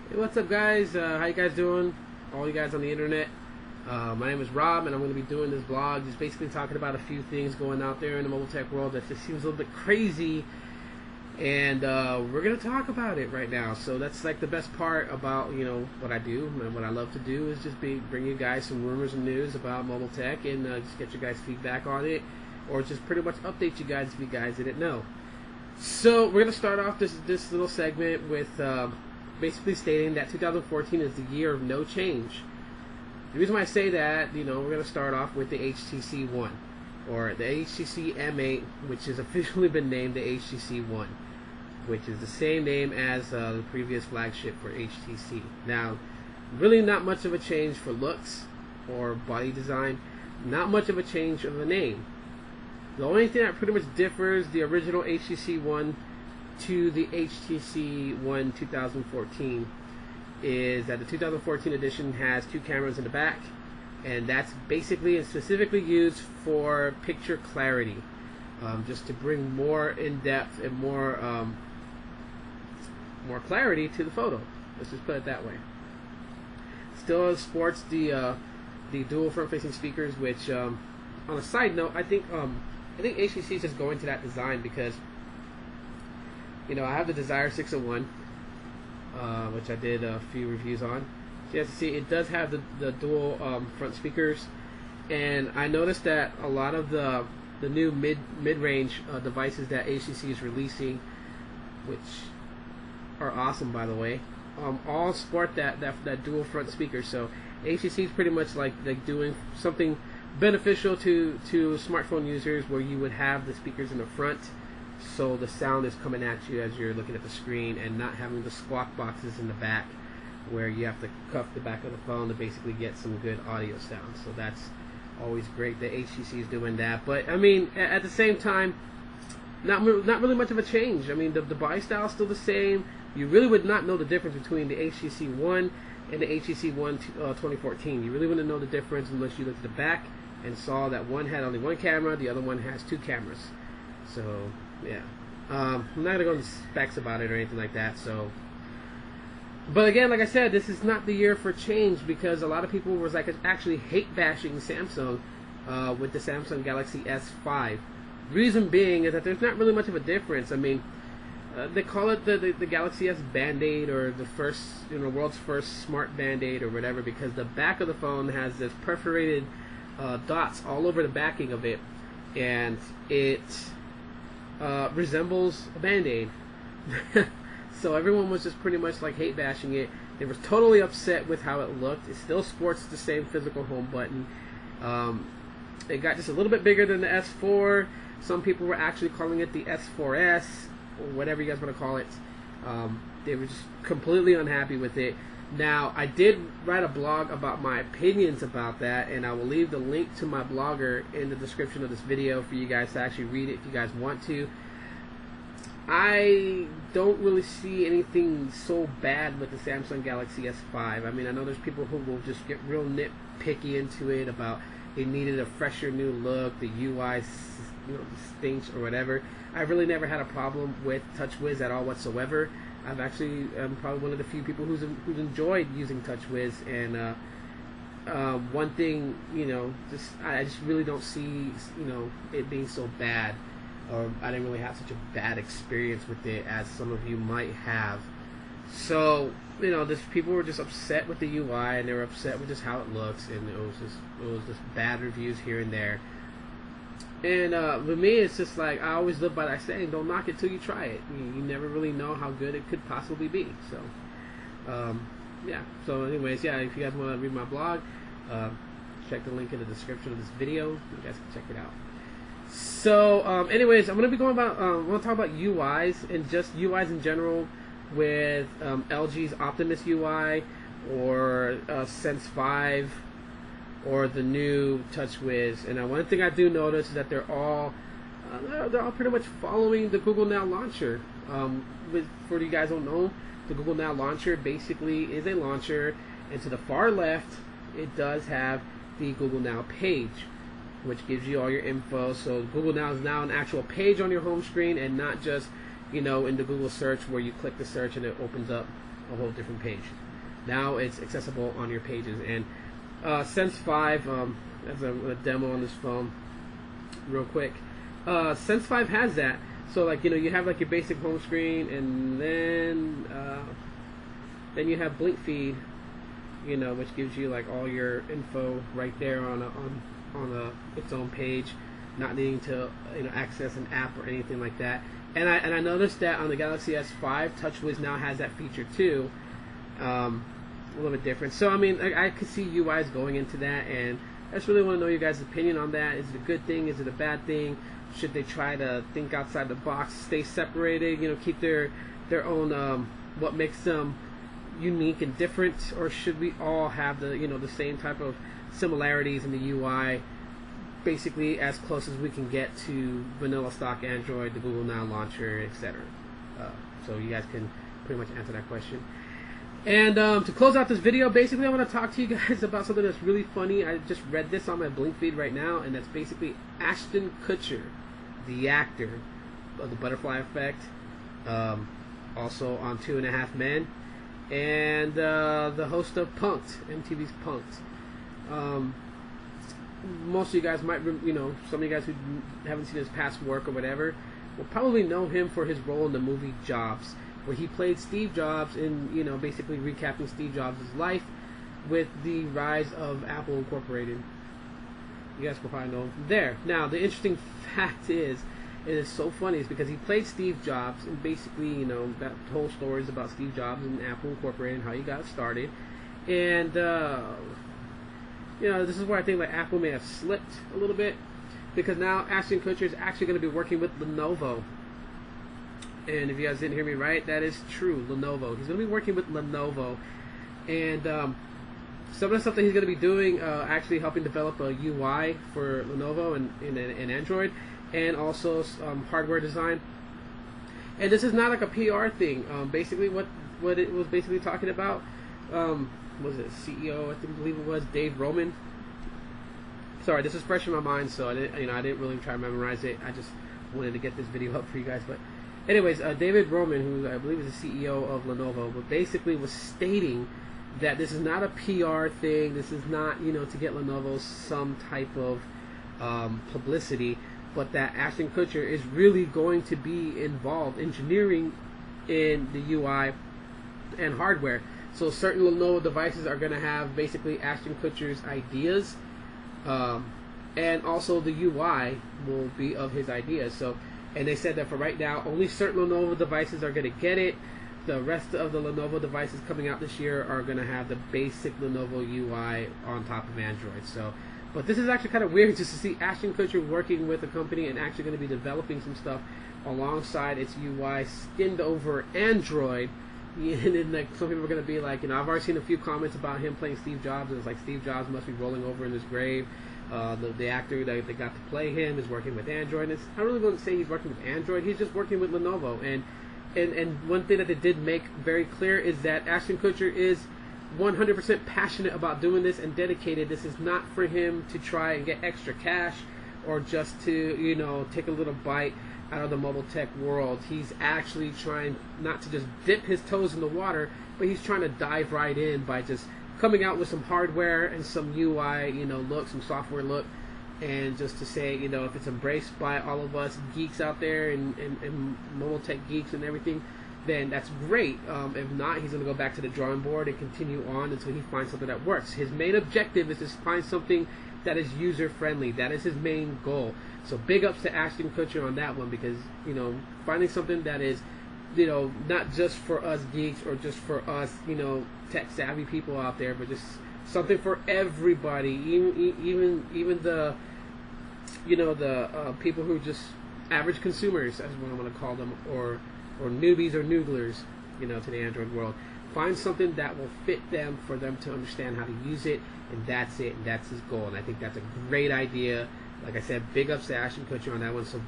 Hey, what's up, guys? How you guys doing? All you guys on the internet. My name is Rob, and I'm going to be doing this vlog, just basically talking about a few things going out there in the mobile tech world that just seems a little bit crazy, and we're going to talk about it right now. So that's like the best part about what I do and what I love to do is just bring you guys some rumors and news about mobile tech and just get your guys' feedback on it, or just pretty much update you guys if you guys didn't know. So we're going to start off this little segment with basically stating that 2014 is the year of no change. The reason why I say that, we're going to start off with the HTC One, or the HTC M8, which has officially been named the HTC One, which is the same name as the previous flagship for HTC. Now, really not much of a change for looks or body design, not much of a change of the name. The only thing that pretty much differs the original HTC One to the HTC One 2014 is that the 2014 edition has two cameras in the back, and that's basically and specifically used for picture clarity, just to bring more in-depth and more clarity to the photo. Let's just put it that way. Still sports the dual front-facing speakers, which on a side note, I think HTC is just going to that design because I have the Desire 601, which I did a few reviews on. So you have to see it does have the dual front speakers, and I noticed that a lot of the new mid-range devices that HTC is releasing, which are awesome by the way, all sport that dual front speaker. So HTC is pretty much like doing something beneficial to smartphone users, where you would have the speakers in the front, so the sound is coming at you as you're looking at the screen, and not having the squawk boxes in the back where you have to cuff the back of the phone to basically get some good audio sound. So that's always great that HTC is doing that. But I mean, at the same time, not really much of a change. I mean, the body style is still the same. You really would not know the difference between the HTC One and the HTC One 2014. You really wouldn't know the difference unless you looked at the back and saw that one had only one camera, the other one has two cameras. So yeah, I'm not gonna go into specs about it or anything like that. So, but again, like I said, this is not the year for change, because a lot of people was like actually hate bashing Samsung with the Samsung Galaxy S5. Reason being is that there's not really much of a difference. I mean, they call it the Galaxy S Band-Aid, or the first, world's first smart Band-Aid or whatever, because the back of the phone has this perforated dots all over the backing of it, and it resembles a Band-Aid. So everyone was just pretty much like hate bashing it. They were totally upset with how it looked. It still sports the same physical home button. It got just a little bit bigger than the S4. Some people were actually calling it the S4S, or whatever you guys want to call it. They were just completely unhappy with it. Now, I did write a blog about my opinions about that, and I will leave the link to my blogger in the description of this video for you guys to actually read it if you guys want to. I don't really see anything so bad with the Samsung Galaxy S5. I mean, I know there's people who will just get real nitpicky into it about it needed a fresher new look, the UI stinks or whatever. I've really never had a problem with TouchWiz at all whatsoever. I've actually probably one of the few people who's enjoyed using TouchWiz, and one thing, I just really don't see it being so bad, or I didn't really have such a bad experience with it as some of you might have. So people were just upset with the UI, and they were upset with just how it looks, and it was just bad reviews here and there. And with me, it's just like I always live by that saying: don't knock it till you try it. You never really know how good it could possibly be. So yeah. So anyways, yeah, if you guys want to read my blog, check the link in the description of this video. You guys can check it out. So anyways, I'm going to be going about I want to talk about UIs, and just UIs in general, with LG's Optimus UI, or Sense 5, or the new TouchWiz. And one thing I do notice is that they're all pretty much following the Google Now launcher. For you guys who don't know, the Google Now launcher basically is a launcher, and to the far left, it does have the Google Now page, which gives you all your info. So Google Now is now an actual page on your home screen, and not just in the Google search where you click the search and it opens up a whole different page. Now it's accessible on your pages. And Sense 5, as a demo on this phone, real quick. Sense 5 has that. So like, you know, you have like your basic home screen, and then you have blink feed, you know, which gives you like all your info right there on its own page, not needing to, you know, access an app or anything like that. And I noticed that on the Galaxy S5, TouchWiz now has that feature too. A little bit different. So I mean, I could see UIs going into that, and I just really want to know your guys' opinion on that. Is it a good thing? Is it a bad thing? Should they try to think outside the box, stay separated, you know, keep their own what makes them unique and different, or should we all have the, you know, the same type of similarities in the UI, basically as close as we can get to vanilla stock Android, the Google Now launcher, etc. So you guys can pretty much answer that question. And to close out this video, basically I want to talk to you guys about something that's really funny. I just read this on my blink feed right now, and that's basically Ashton Kutcher, the actor of The Butterfly Effect, also on 2.5 Men, and the host of Punk'd, MTV's Punk'd. Most of you guys might, you know, some of you guys who haven't seen his past work or whatever will probably know him for his role in the movie Jobs, where he played Steve Jobs in, you know, basically recapping Steve Jobs' life with the rise of Apple Incorporated. You guys will probably know him from there. Now, the interesting fact is, it is so funny, is because he played Steve Jobs, and basically, you know, that whole story is about Steve Jobs and Apple Incorporated and how he got started. And, you know, this is where I think like Apple may have slipped a little bit, because now Ashton Kutcher is actually going to be working with Lenovo. And if you guys didn't hear me right, that is true, Lenovo. He's going to be working with Lenovo. And some of the stuff that he's going to be doing, actually helping develop a UI for Lenovo and Android, and also hardware design. And this is not like a PR thing. Basically, what it was basically talking about, was it CEO? I believe it was Dave Roman. Sorry, this is fresh in my mind, so I didn't really try to memorize it. I just wanted to get this video up for you guys. But anyways, David Roman, who I believe is the CEO of Lenovo, but basically was stating that this is not a PR thing. This is not, you know, to get Lenovo some type of publicity, but that Ashton Kutcher is really going to be involved engineering in the UI and hardware. So certain Lenovo devices are going to have basically Ashton Kutcher's ideas, and also the UI will be of his ideas. So, and they said that for right now, only certain Lenovo devices are going to get it. The rest of the Lenovo devices coming out this year are going to have the basic Lenovo UI on top of Android. So, but this is actually kind of weird just to see Ashton Kutcher working with a company and actually going to be developing some stuff alongside its UI skinned over Android. And then like some people are going to be like, you know, I've already seen a few comments about him playing Steve Jobs, and it's like Steve Jobs must be rolling over in his grave. The actor that got to play him is working with Android. And I really wouldn't say he's working with Android. He's just working with Lenovo. And one thing that they did make very clear is that Ashton Kutcher is 100% passionate about doing this and dedicated. This is not for him to try and get extra cash or just to, you know, take a little bite out of the mobile tech world. He's actually trying not to just dip his toes in the water, but he's trying to dive right in by just coming out with some hardware and some UI, you know, look, some software look, and just to say, you know, if it's embraced by all of us geeks out there and mobile tech geeks and everything, then that's great. If not, he's going to go back to the drawing board and continue on until he finds something that works. His main objective is to find something that is user-friendly. That is his main goal. So big ups to Ashton Kutcher on that one, because, you know, finding something that is, you know, not just for us geeks or just for us, you know, tech-savvy people out there, but just something for everybody, even the, you know, the people who are just average consumers, as what I want to call them, or newbies or nooglers, you know, to the Android world. Find something that will fit them for them to understand how to use it, and that's it, and that's his goal. And I think that's a great idea. Like I said, big ups to Ashton Kutcher on that one. So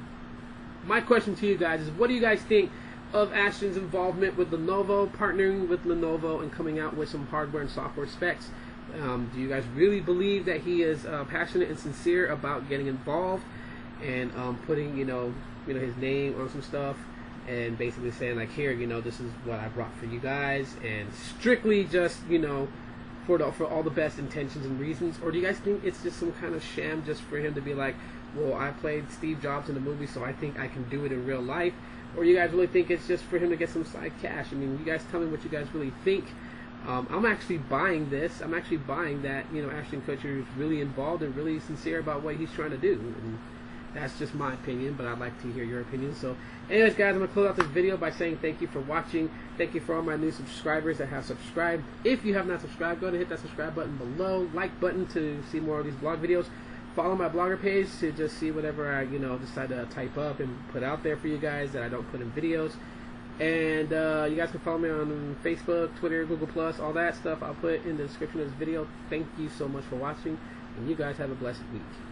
my question to you guys is, what do you guys think of Ashton's involvement with Lenovo, partnering with Lenovo, and coming out with some hardware and software specs? Do you guys really believe that he is passionate and sincere about getting involved and putting, you know, his name on some stuff? and basically saying like, here, you know, this is what I brought for you guys, and strictly just, you know, for all the best intentions and reasons? Or do you guys think it's just some kind of sham just for him to be like, well, I played Steve Jobs in the movie, so I think I can do it in real life? Or you guys really think it's just for him to get some side cash? I mean, you guys tell me what you guys really think. I'm actually buying this. I'm actually buying that, you know, Ashton Kutcher is really involved and really sincere about what he's trying to do. And that's just my opinion, but I'd like to hear your opinion. So anyways, guys, I'm going to close out this video by saying thank you for watching. Thank you for all my new subscribers that have subscribed. If you have not subscribed, go ahead and hit that subscribe button below, like button to see more of these blog videos. Follow my blogger page to just see whatever I, you know, decide to type up and put out there for you guys that I don't put in videos. And you guys can follow me on Facebook, Twitter, Google+, all that stuff I'll put in the description of this video. Thank you so much for watching, and you guys have a blessed week.